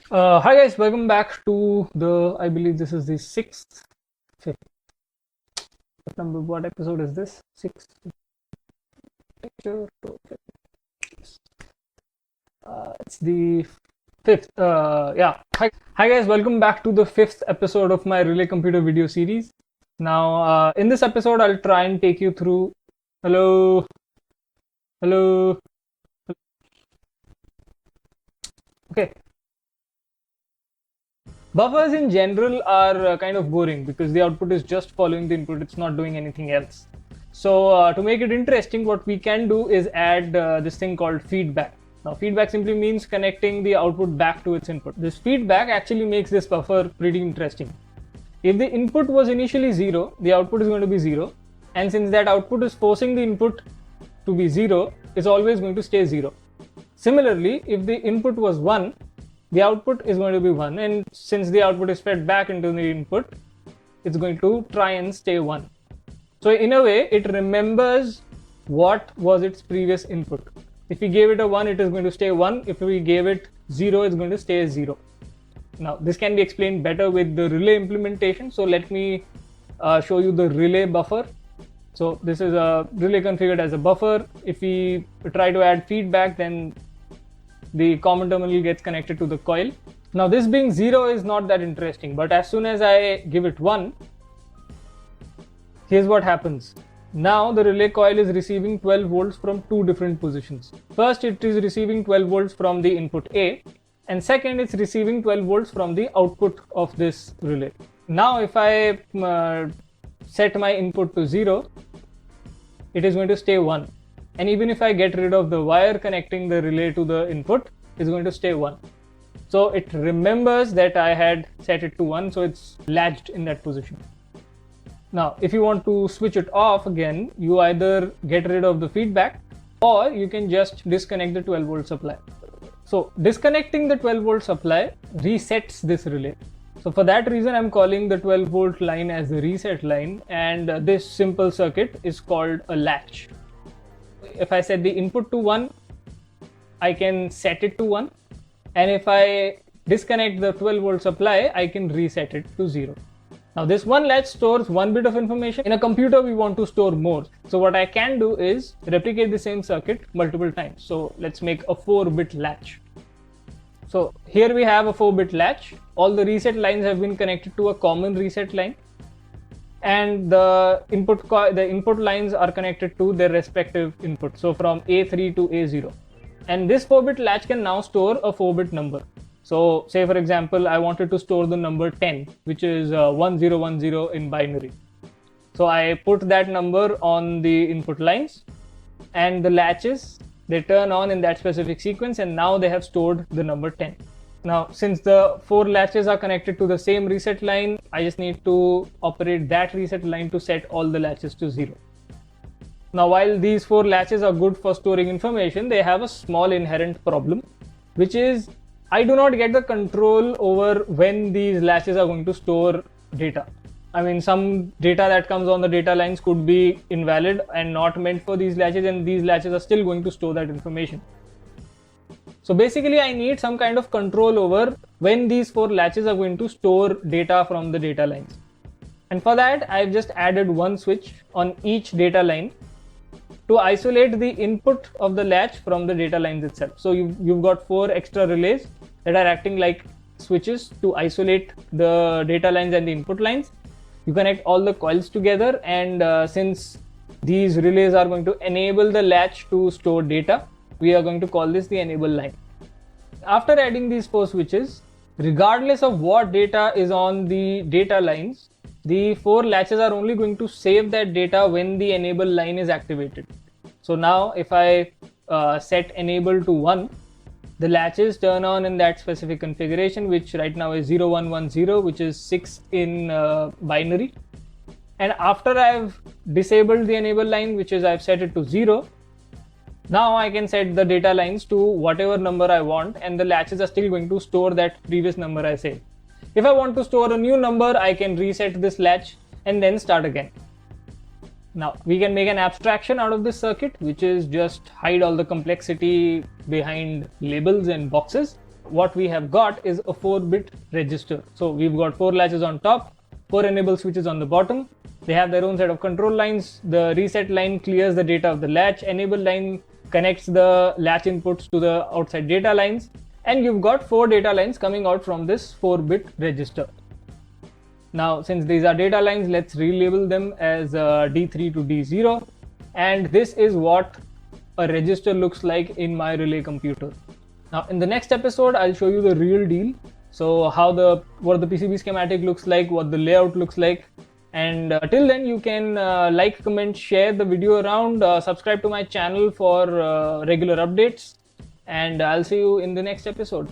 Hi guys, welcome back to I believe this is the fifth number. What episode is this? Sixth picture. It's the fifth. Yeah. Hi guys, welcome back to the fifth episode of my Relay Computer video series. Now, in this episode, I'll try and take you through. Hello, hello. Okay. Buffers in general are kind of boring because the output is just following the input, it's not doing anything else. So to make it interesting, what we can do is add this thing called feedback. Now feedback simply means connecting the output back to its input. This feedback actually makes this buffer pretty interesting. If the input was initially 0, the output is going to be 0, and since that output is forcing the input to be 0, it's always going to stay 0. Similarly, if the input was 1, the output is going to be 1, and since the output is fed back into the input, it's going to try and stay 1. So in a way, it remembers what was its previous input. If we gave it a 1, it is going to stay 1. If we gave it 0, it's going to stay 0. Now, this can be explained better with the relay implementation. So let me show you the relay buffer. So this is a relay configured as a buffer. If we try to add feedback, then the common terminal gets connected to the coil. Now this being 0 is not that interesting, but as soon as I give it 1, here's what happens. Now the relay coil is receiving 12 volts from two different positions. First, it is receiving 12 volts from the input A, and second, it's receiving 12 volts from the output of this relay. Now if I set my input to 0, it is going to stay 1. And even if I get rid of the wire connecting the relay to the input, it's going to stay 1. So it remembers that I had set it to 1, so it's latched in that position. Now, if you want to switch it off again, you either get rid of the feedback or you can just disconnect the 12 volt supply. So disconnecting the 12 volt supply resets this relay. So for that reason, I'm calling the 12 volt line as the reset line, and this simple circuit is called a latch. If I set the input to 1, I can set it to 1, and if I disconnect the 12 volt supply, I can reset it to 0. Now this one latch stores 1 bit of information. In a computer, we want to store more. So what I can do is replicate the same circuit multiple times. So let's make a 4-bit latch. So here we have a 4-bit latch. All the reset lines have been connected to a common reset line, and the input lines are connected to their respective input. So from A3 to A0. And this 4-bit latch can now store a 4-bit number. So say for example, I wanted to store the number 10, which is 1010 in binary. So I put that number on the input lines, and the latches, they turn on in that specific sequence, and now they have stored the number 10. Now, since the 4 latches are connected to the same reset line, I just need to operate that reset line to set all the latches to 0. Now, while these 4 latches are good for storing information, they have a small inherent problem, which is I do not get the control over when these latches are going to store data. I mean, some data that comes on the data lines could be invalid and not meant for these latches, and these latches are still going to store that information. So basically, I need some kind of control over when these 4 latches are going to store data from the data lines. And for that, I've just added one switch on each data line to isolate the input of the latch from the data lines itself. So you've got 4 extra relays that are acting like switches to isolate the data lines and the input lines. You connect all the coils together, and since these relays are going to enable the latch to store data, we are going to call this the enable line. After adding these 4 switches, regardless of what data is on the data lines, the 4 latches are only going to save that data when the enable line is activated. So now if I set enable to 1, the latches turn on in that specific configuration, which right now is 0110, which is 6 in binary. And after I've disabled the enable line, which is I've set it to 0, now I can set the data lines to whatever number I want, and the latches are still going to store that previous number I saved. If I want to store a new number, I can reset this latch and then start again. Now we can make an abstraction out of this circuit, which is just hide all the complexity behind labels and boxes, what we have got is a 4-bit register. So we've got 4 latches on top, 4 enable switches on the bottom. They have their own set of control lines. The reset line clears the data of the latch, enable line connects the latch inputs to the outside data lines, and you've got 4 data lines coming out from this 4-bit register. Now, since these are data lines, let's relabel them as D3 to D0, and this is what a register looks like in my relay computer. Now, in the next episode, I'll show you the real deal. So what the PCB schematic looks like, what the layout looks like, and till then you can like, comment, share the video around, subscribe to my channel for regular updates, and I'll see you in the next episode.